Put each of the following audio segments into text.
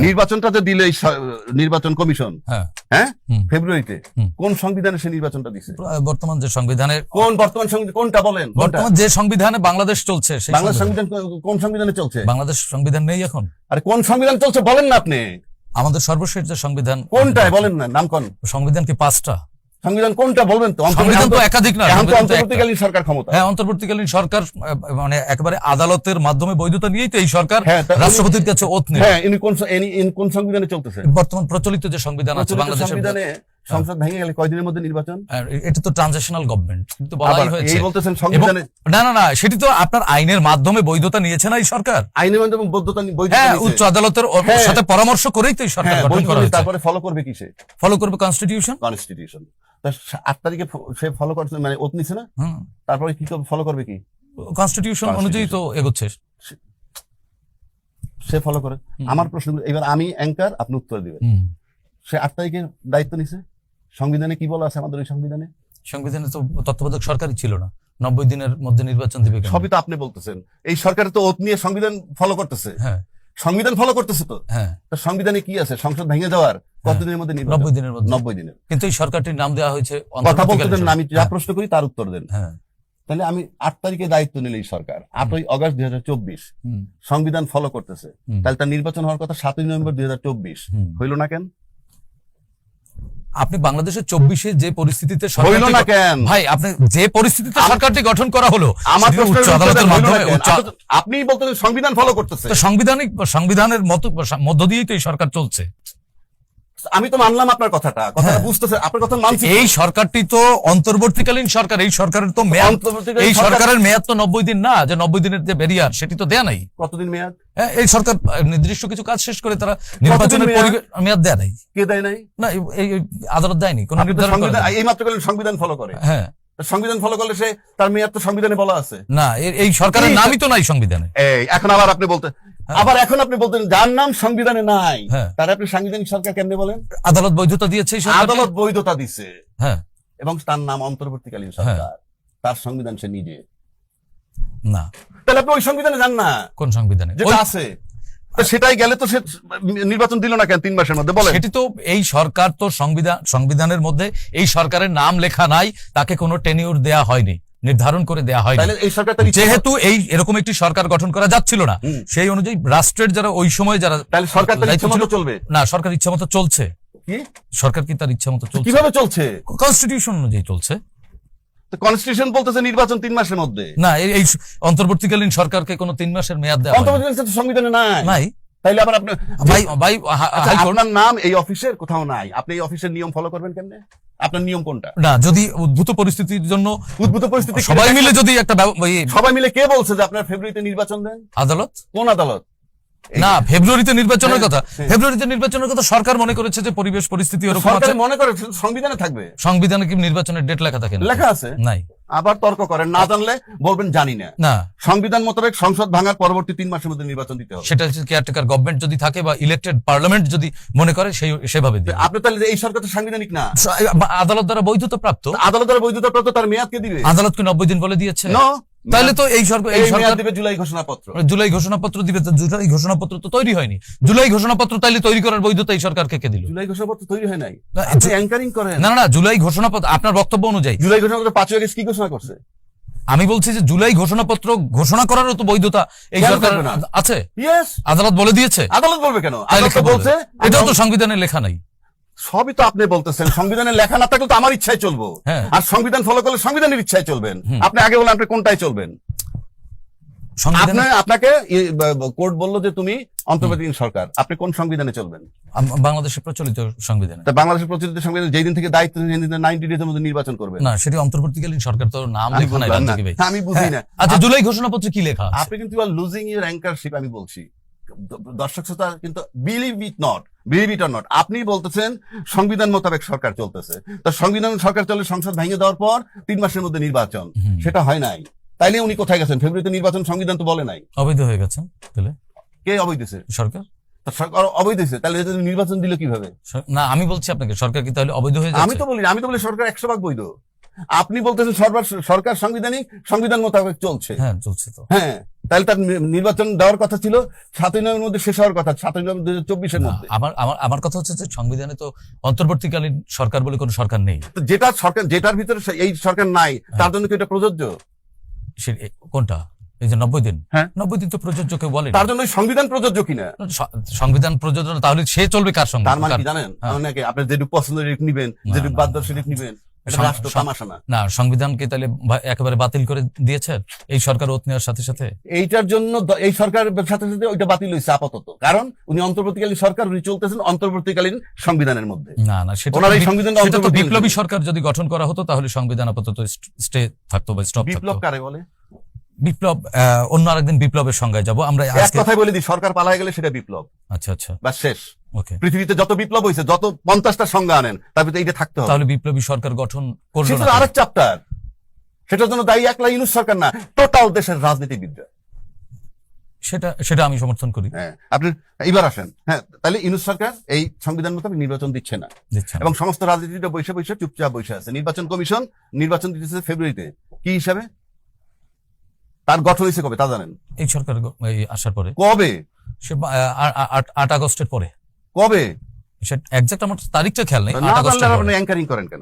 নির্বাচনটা যে দিলে নির্বাচন কমিশন, হ্যাঁ, ফেব্রুয়ারিতে কোন সংবিধানে সে নির্বাচনটা দিছে? বর্তমান যে সংবিধানে, বর্তমান সংবিধান কোনটা বলেন? বর্তমান যে সংবিধানে বাংলাদেশ চলছে, বাংলাদেশ সংবিধান কোন সংবিধানে চলছে? বাংলাদেশ সংবিধান নেই এখন। আরে কোন সংবিধান চলছে বলেন না আপনি? আমাদের সর্বশেষ যে সংবিধান কোনটায় বলেন না, নাম কোন সংবিধান? কি 5টা সংবিধান? কোনটা বলবেন তো? সংবিধান তো একাধিক না, অন্তর্বর্তীকালীন সরকার ক্ষমতা। হ্যাঁ, অন্তর্বর্তীকালীন সরকার মানে একেবারে আদালতের মাধ্যমে বৈধতা নিয়েই তো এই সরকার রাষ্ট্রপতির কাছে ওথ নেয়। হ্যাঁ, ইনি কোন সংবিধানে চলতেছে? বর্তমান প্রচলিত যে সংবিধান আছে বাংলাদেশের সংবিধানে সংসদ ভেঙে গেলে কয়দিনের মধ্যে নির্বাচন? এটা তো ট্রানজিশনাল গভর্নমেন্ট, কিন্তু বলাই হয়েছে। এই বলতেছেন সংবিধানে? না, সেটি তো আপনার আইনের মাধ্যমে বৈধতা নিয়েছে না এই সরকার। আইনের মাধ্যমে বৈধতা উচ্চ আদালতের সাথে পরামর্শ করেই তো এই সরকার গঠন করা হয়েছে। তারপরে ফলো করবে কিসে? ফলো করবে কনস্টিটিউশন। 8 তারিখে সে ফলো করছে, মানে ওত নিছে না? তারপরে কি ফলো করবে? কি কনস্টিটিউশন অনুযায়ী তো এগোচ্ছে, সে ফলো করে। আমার প্রশ্ন, এবার আমি অ্যাঙ্কার, আপনি উত্তর দিবেন। সে 8 তারিখে দায়িত্ব নিছে, সংবিধানে কি বলা আছে আমাদের ওই সংবিধানে? সংবিধানে তো তত্ত্বাবধায়ক সরকারই ছিল না, 90 দিনের মধ্যে নির্বাচন দিবে। সবই তো আপনি বলতেছেন। এই সরকার তো ওত নিয়ে সংবিধান ফলো করতেছে। হ্যাঁ, সংবিধান ফলো করতেছে তো। হ্যাঁ, সংবিধানে কি আছে? সংসদ ভেঙে যাওয়ার কতদিনের মধ্যে? 90 দিনের মধ্যে। 90 দিনের। কিন্তু এই সরকারটির নাম দেওয়া হয়েছে। কথা বলতে দেন না, আমি যা প্রশ্ন করি তার উত্তর দেন। হ্যাঁ, তাহলে আমি 8 তারিখে দায়িত্ব নিলে এই সরকার 8ই আগস্ট 2024 সংবিধান ফলো করতেছে, তাহলে তার নির্বাচন হওয়ার কথা 7ই নভেম্বর 2024 হইল না কেন? আপনি বাংলাদেশের 24-এ যে পরিস্থিতিতে হইল না কেন ভাই? আপনি যে পরিস্থিতিতে সরকারটি গঠন করা হলো, আমার উচ্চ আদালতের মাধ্যমে, আপনি বলতেছেন সংবিধান ফলো করতেছে। সংবিধানের মধ্য দিয়েই তো এই সরকার চলছে। আমি তো মানলাম আপনার কথাটা বুঝতেছে, আপনার কথা মানছি। এই সরকারটি তো অন্তর্বর্তীকালীন সরকার, এই সরকারের তো এই সরকারের মেয়াদ তো 90 দিন না, যে 90 দিনের যে ব্যারিয়ার সেটি তো দেয়া নাই। কতদিন মেয়াদ? এই সরকার নির্দিষ্ট কিছু কাজ শেষ করে তারা নির্বাচনের মেয়াদ দেয়া নাই। কে দেয় নাই? না, এই আদালত দেয়নি কোন নির্ধারণ। এই মাত্র সংবিধান ফলো করে। হ্যাঁ, সংবিধান ফলো করলে সে তার মেয়াদ তো সংবিধানে বলা আছে না। এই সরকারের নামই তো নাই সংবিধানে। এখন আবার আপনি বলতে বলতেন যার নাম সংবিধানে নাই, তার আপনি সাংবিধানিক সরকার কেমনে বলেন? আদালত বৈধতা দিয়েছে, আদালত বৈধতা দিছে। হ্যাঁ, এবং তার নাম অন্তর্বর্তীকালীন সরকার, তার সংবিধান সে নিজে না। তাহলে আপনি ওই সংবিধানে যান না। কোন সংবিধানে যেটা আছে সেটাই গেলে তো সে নির্বাচন দিল না কেন 3 মাসের মধ্যে? বলেন। সেটি তো এই সরকার তো সংবিধানের মধ্যে এই সরকারের নাম লেখা নাই, তাকে কোনো টেনিউর দেয়া হয়নি, নির্ধারণ করে দেয়া হয়নি। যেহেতু এরকম একটি সরকার গঠন করা যাচ্ছিল না, সেই অনুযায়ী রাষ্ট্রের যারা ওই সময় যারা, তাহলে সরকার তার ইচ্ছামতো চলবে না? সরকার ইচ্ছামতো চলছে। কি সরকার কি তার ইচ্ছামতো চলছে? কিভাবে চলছে? কনস্টিটিউশন অনুযায়ী চলছে। কনস্টিটিউশন বলতেছে নির্বাচন 3 মাসের মধ্যে। না, এই অন্তর্বর্তীকালীন সরকারকে কোনো 3 মাসের মেয়াদ দেওয়া অন্তর্বর্তীকালীন সংবিধানে নাই। তাইলে আবার আপনি আপনার নাম এই অফিসের কোথাও নাই, আপনি এই অফিসের নিয়ম ফলো করবেন কেমনে? আপনার নিয়ম কোনটা? না, যদি উদ্ভূত পরিস্থিতির জন্য সবাই মিলে যদি একটা সবাই মিলে, কে বলছে যে আপনার ফেব্রুয়ারিতে নির্বাচন দেন? আদালত। কোন আদালত? না, ফেব্রুয়ারিতে নির্বাচনের কথা, ফেব্রুয়ারিতে নির্বাচনের কথা সরকার মনে করেছে যে পরিবেশ পরিস্থিতি এরকম আছে, মনে করে সংবিধানে থাকবে। সংবিধানে কি নির্বাচনের ডেট লেখা থাকে? লেখা আছে নাই। আবার তর্ক করেন, না জানলে বলবেন জানি না। না, সংবিধান মোতাবেক সংসদ ভাঙার পরবর্তী 3 মাসের মধ্যে নির্বাচন দিতে হবে। সেটা কেয়ারটেকার গভর্নমেন্ট যদি থাকে বা ইলেক্টেড পার্লামেন্ট যদি মনে করে সেভাবে দিবে। আপনি তাহলে এই সরকার তো সাংবিধানিক না, আদালত দ্বারা বৈধতা প্রাপ্ত। আদালত দ্বারা বৈধতা প্রাপ্ত, তার মেয়াদ কে দিবে? আদালত কি 90 দিন বলে দিয়েছে? তাহলে তো এই সরকার দিবে জুলাই ঘোষণাপত্র। জুলাই ঘোষণাপত্র দিবে। জুলাই ঘোষণাপত্র তো তৈরি হয়নি। জুলাই ঘোষণাপত্র তাইলে তৈরি করার বৈধতা এই সরকারকে কে দিল? জুলাই ঘোষণাপত্র তৈরি হয় নাই, আপনি অ্যাঙ্কারিং করেন। না, জুলাই ঘোষণাপত্র আপনার বক্তব্য অনুযায়ী জুলাই ঘোষণাপত্র 5 আগস্ট কি ঘোষণা করছে? আমি বলছি যে জুলাই ঘোষণাপত্র ঘোষণা করারও তো বৈধতা এই সরকারের আছে। আদালত বলে দিয়েছে। আদালত বলবে কেন? আদালত বলছে এটাও তো সংবিধানে লেখা নাই। সবই তো আপনি বলতেছেন সংবিধানে লেখা না থাকলে তো আমার ইচ্ছায় চলবো, আর সংবিধান ফলো করলে সংবিধানের ইচ্ছায় চলবেন। আপনি আগে বলেন আপনি কোনটাই চলবেন? আপনাকে কোর্ট বললো যে তুমি অন্তর্বর্তীকালীন সরকার, আপনি কোন সংবিধানে চলবেন? বাংলাদেশের প্রচলিত সংবিধানে। বাংলাদেশের প্রচলিত সংবিধানে যেদিন থেকে দায়িত্ব 90 ডেজের মধ্যে নির্বাচন করবেন। না, সেটি অন্তর্বর্তীকালীন সরকার তো নাম লেখা নাই। আমি বুঝি না। আচ্ছা, জুলাই ঘোষণাপত্রে কি লেখা? আপনি কিন্তু লুজিং ইউর অ্যাঙ্কারশিপ। আমি বলছি দর্শক শ্রোতা কিন্তু বিলিভ ইট অর নট, আপনি বলতেছেন সংবিধান মোতাবেক সরকার চলতেছে। তো সংবিধান সরকার চলে, সংসদ ভেঙে দেওয়ার পর 3 মাসের মধ্যে নির্বাচন, সেটা হয় নাই। তাইলে উনি কোথায় গেছেন? ফেব্রুয়ারিতে নির্বাচন সংবিধান তো বলে নাই। অবৈধ হয়ে গেছে। তাহলে কে অবৈধ দিয়েছে? সরকার। সরকার অবৈধ দিয়েছে, তাহলে নির্বাচন দিল কিভাবে? না, আমি বলছি আপনাকে সরকার কি তাহলে অবৈধ হয়ে যাচ্ছে? আমি তো বলি সরকার 100% বৈধ। আপনি বলতেছেন সরকার সাংবিধানিক, সংবিধান মোতাবেক চলছে। হ্যাঁ, চলছে তো। হ্যাঁ, তাহলে তার নির্বাচন দেওয়ার কথা ছিল 7ই নভেম্বরের মধ্যে শেষ হওয়ার কথা, 7ই নভেম্বর 2024-এর না, মধ্যে। আমার কথা হচ্ছে যে সংবিধানে তো অন্তর্বর্তীকালীন সরকার বলে কোনো সরকার নেই। তো যেটার ভিতরে এই সরকার নাই, তার জন্য কি এটা প্রযোজ্য? কোনটা? এই যে 90 দিন, হ্যাঁ, 90 দিন তো প্রযোজ্য কেউ বলে। তার জন্য সংবিধান প্রযোজ্য কিনা? সংবিধান প্রযোজ্য না, তাহলে সে চলবে কার সঙ্গে? তার মানে কি জানেন, অনেকে আপনি যেটুকু পছন্দ নিবেন, যেটুকু বাধ্য সেটুকু নিবেন, এটা রাষ্ট্র তামাশা না। না, সংবিধানকে তাহলে একেবারে বাতিল করে দিয়েছেন এই সরকার ওত নেওয়ার সাথে সাথে। এইটার জন্য এই সরকারের সাথে সাথে ওইটা বাতিল হয়েছে আপাতত, কারণ উনি অন্তর্বর্তীকালীন সরকার, উনি চলতেছেন অন্তর্বর্তীকালীন সংবিধানের মধ্যে। না না, সেটা তো বিপ্লবী সরকার যদি গঠন করা হতো তাহলে সংবিধান আপাতত স্টে থাকতো বা স্টপ থাকতো। বিপ্লব কারে বলে? বিপ্লব অন্য আরেকদিন বিপ্লবের সংজ্ঞায় যাব আমরা। এক কথাই বলে দিই, সরকার পালায় গেলে সেটা বিপ্লব। আচ্ছা আচ্ছা, বা শেষ। ওকে। পৃথিবীতে যত বিপ্লব হয়েছে, যত 50টা সংজ্ঞা আনেন, তার ভিতরে এইটা থাকতে হবে। তাহলে বিপ্লবী সরকার গঠন করলো সেটা না, আরেক চ্যাপ্টার। সেটার জন্য দায়ী একলা ইউনূস সরকার না, টোটাল দেশের রাজনীতিবিদরা। সেটা আমি সমর্থন করি। হ্যাঁ, আপনি এবার আসেন। হ্যাঁ, তাহলে ইউনূস সরকার এই সংবিধান মোতাবেক নির্বাচন দিচ্ছে না, এবং সমস্ত রাজনীতিটা বৈশা বৈশা চুপচাপ বৈশা আছে। নির্বাচন কমিশন নির্বাচন দিতেছে ফেব্রুয়ারিতে, কি হিসাবে? তার গঠন হয়েছে কবে তা জানেন? এই সরকার আসার পরে। কবে? সে 8 আগস্টের পরে। কবে? সেটা এক্সাক্ট আমার তারিখটা খেয়াল নেই। না জানলে আপনি অ্যাঙ্কারিং করেন কেন?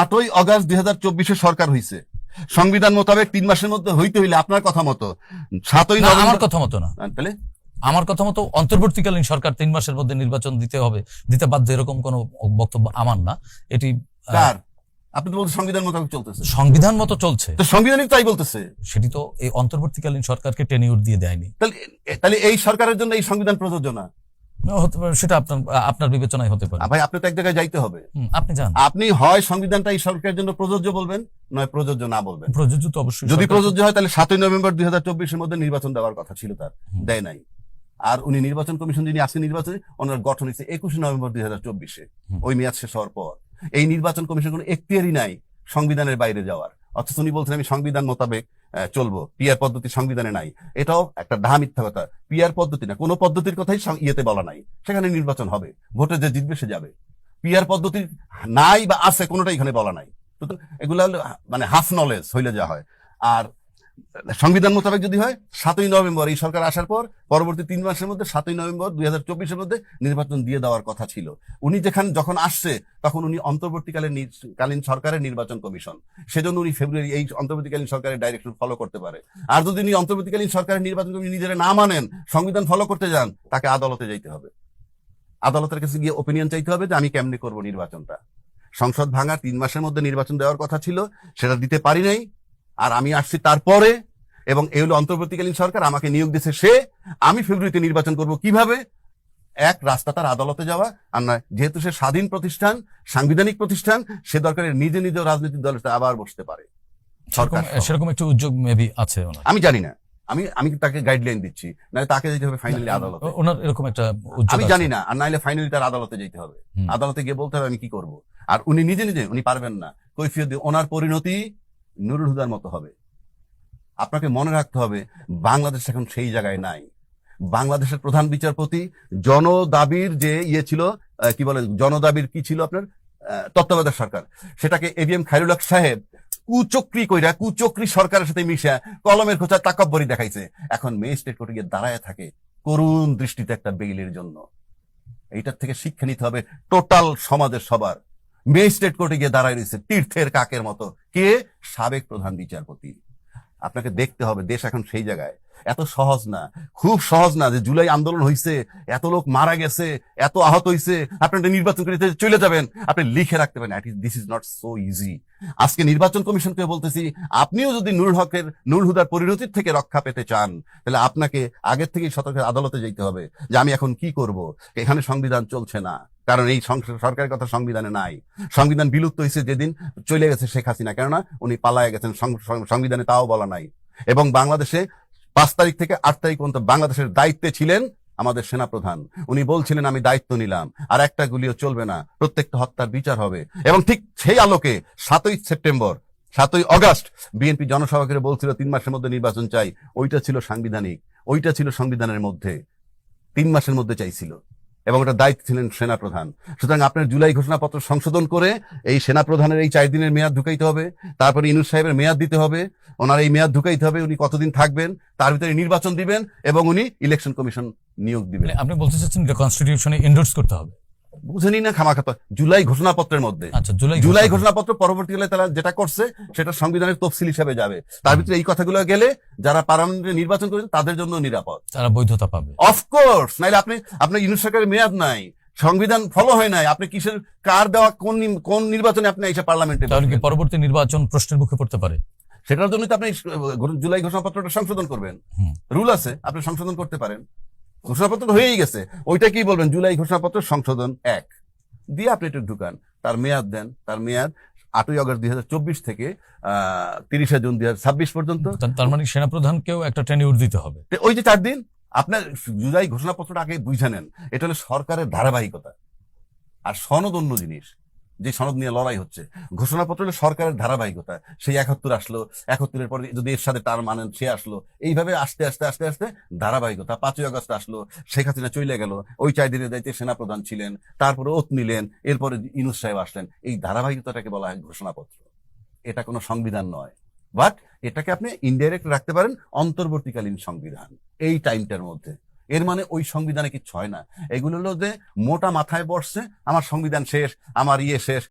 8ই আগস্ট 2024 সরকার হইছে। সংবিধান মোতাবেক 3 মাসের মধ্যে হইতে হইলে আপনার কথা মতো 7ই নভেম্বর। আমার কথা মতো না, তাহলে আমার কথা মতো অন্তর্বর্তীকালীন সরকার 3 মাসের মধ্যে নির্বাচন দিতে বাধ্য, এরকম কোন বক্তব্য আমার না। এটি কার? আপনি তো বলছেন সংবিধান মোতাবেক চলতেছে। সংবিধান মতো চলছে তো সংবিধানিক তাই বলতেছে। সেটি তো এই অন্তর্বর্তীকালীন সরকারকে টেনিউর দিয়ে দেয়নি। তাহলে এই সরকারের জন্য এই সংবিধান প্রযোজ্য না? হতে পারে, সেটা আপনার বিবেচনায় হতে পারে। ভাই, আপনি তো এক জায়গায় যাইতে হবে। আপনি জান, আপনি হয় সংবিধানটা এই সরকারের জন্য প্রযোজ্য বলবেন, নয় প্রযোজ্য না বলবেন। প্রযোজ্য তো অবশ্যই। যদি প্রযোজ্য হয় তাহলে 7ই নভেম্বর 2024-এর মধ্যে নির্বাচন দেওয়ার কথা ছিল, তার দেয় নাই। আর উনি নির্বাচন কমিশন যিনি আজকে নির্বাচনে, ওনার গঠন হয়েছে 21 নভেম্বর 2024-এ, ওই মেয়াদ শেষ হওয়ার পর। এই নির্বাচন কমিশন কোনো এখতিয়ারই নাই সংবিধানের বাইরে যাওয়ার, অথচ উনি বলছেন আমি সংবিধান মোতাবেক চলবো, পিআর পদ্ধতি সংবিধানে নাই। এটাও একটা ঢা মিথ্যা কথা। পিআর পদ্ধতি না, কোনো পদ্ধতির কথাই ইয়েতে বলা নাই। সেখানে নির্বাচন হবে, ভোটে যে জিতবে সে যাবে। পিআর পদ্ধতি নাই বা আছে, কোনোটাই এখানে বলা নাই। এগুলো মানে হাফ নলেজ হইলে যা হয়। আর সংবিধান মোতাবেক যদি হয় 7ই নভেম্বর এই সরকার আসার পর পরবর্তী 3 মাসের মধ্যে 7ই নভেম্বর 2024-এর মধ্যে নির্বাচন দিয়ে দেওয়ার কথা ছিল। উনি যখন আসছে তখন উনি অন্তর্বর্তীকালীন সরকারের নির্বাচন কমিশন, সেজন্য উনি ফেব্রুয়ারি এই অন্তর্বর্তীকালীন সরকারের ডাইরেকশন ফলো করতে পারে। আর যদি উনি অন্তর্বর্তীকালীন সরকারের নির্বাচন কমিশন নিজেরা না মানেন, সংবিধান ফলো করতে যান, তাকে আদালতে যাইতে হবে। আদালতের কাছে গিয়ে ওপিনিয়ন চাইতে হবে যে আমি কেমনে করব নির্বাচনটা। সংসদ ভাঙার 3 মাসের মধ্যে নির্বাচন দেওয়ার কথা ছিল, সেটা দিতে পারি নাই। আর আমি আসছি তারপরে, এবং এই হলো অন্তর্বর্তীকালীন সরকার, আমাকে নিয়োগ দিয়েছে সে। আমি ফেব্রুয়ারিতে নির্বাচন করব কিভাবে? এক রাস্তা তার আদালতে যাওয়া, আর নয় যেহেতু সে স্বাধীন প্রতিষ্ঠান, সাংবিধানিক প্রতিষ্ঠান, সে দরকারে নিজে রাজনৈতিক দলে আবার বসতে পারে। সেরকম একটা উদ্যোগ মেবি আছে ওনার, আমি জানি না। আমি তাকে গাইডলাইন দিচ্ছি, নাহলে তাকে যেতে হবে ফাইনালি আদালতে। ওনার এরকম একটা উদ্যোগ আমি জানি না, আর নাইলে ফাইনালি তার আদালতে যেতে হবে। আদালতে গিয়ে বলতে হবে আমি কি করব। আর উনি নিজে উনি পারবেন না কৈফিয়ত দিয়ে। ওনার পরিণতি নুরুল হুদার মতো হবে। আপনাকে মনে রাখতে হবে, বাংলাদেশ এখন সেই জায়গায় নাই। বাংলাদেশের প্রধান বিচারপতি জনদাবির যে ছিল, কি বলে, জনদাবির কি ছিল আপনার তত্ত্বাবধায়ক সরকার, সেটাকে এবিএম খায়রুল হক সাহেব কুচক্রি সরকারের সাথে মিশা কলমের খোঁচা তাকব্বরি দেখাইছে। এখন ম্যাজিস্ট্রেট কোর্টে গিয়ে দাঁড়ায় থাকে করুণ দৃষ্টিতে একটা বেইলের জন্য। এইটার থেকে শিক্ষা নিতে হবে টোটাল সমাজের সবার। ম্যাজিস্ট্রেট কোর্টে গিয়ে দাঁড়ায় রয়েছে তীর্থের কাকের মতো। কে? সাবেক প্রধান বিচারপতি। আপনাকে দেখতে হবে দেশ এখন সেই জায়গায়। এত সহজ না, খুব সহজ না যে জুলাই আন্দোলন হয়েছে, এত লোক মারা গেছে, এত আহত হয়েছে, আপনি একটা নির্বাচন করে চলে যাবেন, আপনি লিখে রাখতে পারেন। This is not so easy. আজকে নির্বাচন কমিশনকে বলতেছি, আপনিও যদি নুরুল হুদার পরিণতির থেকে রক্ষা পেতে চান, তাহলে আপনাকে আগের থেকেই সতর্ক আদালতে যেতে হবে যে আমি এখন কি করব। এখানে সংবিধান চলছে না, কারণ এই সরকারের কথা সংবিধানে নাই। সংবিধান বিলুপ্ত হয়েছে যেদিন চলে গেছে শেখ হাসিনা, কেননা উনি পালায় গেছেন, সংবিধানে তাও বলা নাই। এবং বাংলাদেশে 5 তারিখ থেকে 8 তারিখ পর্যন্ত বাংলাদেশের দায়িত্বে ছিলেন আমাদের সেনাপ্রধান। উনি বলছিলেন আমি দায়িত্ব নিলাম, আর একটা গুলিও চলবে না, প্রত্যেকটা হত্যার বিচার হবে। এবং ঠিক সেই আলোকে 7ই আগস্ট বিএনপি জনসভা করে বলছিল 3 মাসের মধ্যে নির্বাচন চাই। ওইটা ছিল সাংবিধানিক, ওইটা ছিল সংবিধানের মধ্যে, 3 মাসের মধ্যে চাইছিল। এবং ওটা দায়িত্ব ছিলেন সেনাপ্রধান। সুতরাং আপনার জুলাই ঘোষণাপত্র সংশোধন করে এই সেনাপ্রধানের এই 4 দিনের মেয়াদ ঢুকাইতে হবে, তারপরে ইউনূস সাহেবের মেয়াদ দিতে হবে, ওনার এই মেয়াদ ঢুকাইতে হবে, উনি কতদিন থাকবেন, তার ভিতরে নির্বাচন দিবেন এবং উনি ইলেকশন কমিশন নিয়োগ দিবেন। মানে আপনি বলতে চাচ্ছেন এটা কনস্টিটিউশনে এন্ডোর্স করতে হবে? বুঝেনি না খামাখাতা জুলাই ঘোষণাপত্রের মধ্যে। আচ্ছা, জুলাই ঘোষণাপত্র পরবর্তীকালে তারা যেটা করছে সেটা সংবিধানের তফসিল হিসাবে যাবে। তার ভিতরে এই কথাগুলো গেলে যারা পার্লামেন্টে নির্বাচন করেছেন তাদের জন্য নিরাপদ, তারা বৈধতা পাবে। অফকোর্স, নাইলে আপনার ইউনূস সরকারের মেয়াদ নাই, সংবিধান ফলো হয় নাই, আপনি কিসের কার দেওয়া কোন নির্বাচনে আপনি এসে পার্লামেন্টে? তাহলে কি পরবর্তী নির্বাচন প্রশ্নের মুখে পড়তে পারে? সেটার জন্য তো আপনি জুলাই ঘোষণাপত্রটা সংশোধন করবেন, রুল আছে, আপনি সংশোধন করতে পারেন। ঘোষণাপত্র তো হয়েই গেছে, ওইটা কি বলবেন, জুলাই ঘোষণাপত্র সংশোধন 1 দিয়ে আপনি একটু ঢুকান, তার মেয়াদ দেন, তার মেয়াদ 8ই আগস্ট 2024 থেকে 30শে জুন 2026 পর্যন্ত। তার মানে সেনাপ্রধানকেও একটা টেনিউর দিতে হবে। ওই যে 4 দিন আপনার জুলাই ঘোষণাপত্রটা আগে বুঝে নেন, এটা হলো সরকারের ধারাবাহিকতা। আর সনদ অন্য জিনিস, যে সনদ নিয়ে লড়াই হচ্ছে। ঘোষণাপত্র হলো সরকারের ধারাবাহিকতা। সেই 71 আসলো, 71-এর পরে যদি এর সাথে তার মানেন সে আসলো, এইভাবে আস্তে আস্তে আস্তে আস্তে ধারাবাহিকতা। 5ই আগস্ট আসলো, শেখ হাসিনা চলে গেল, ওই 4 দিনের দায়িত্বে সেনাপ্রধান ছিলেন, তারপরে ওত নিলেন, এরপরে ইউনূস সাহেব আসলেন। এই ধারাবাহিকতাটাকে বলা হয় ঘোষণাপত্র। এটা কোনো সংবিধান নয়, বাট এটাকে আপনি ইনডাইরেক্ট রাখতে পারেন অন্তর্বর্তীকালীন সংবিধান এই টাইমটার মধ্যে। এর মানে ওই সংবিধানে কিচ্ছু হয় না। এগুলো হলো যে মোটা মাথায় বসছে, আমার সংবিধান শেষ, আমার শেষ,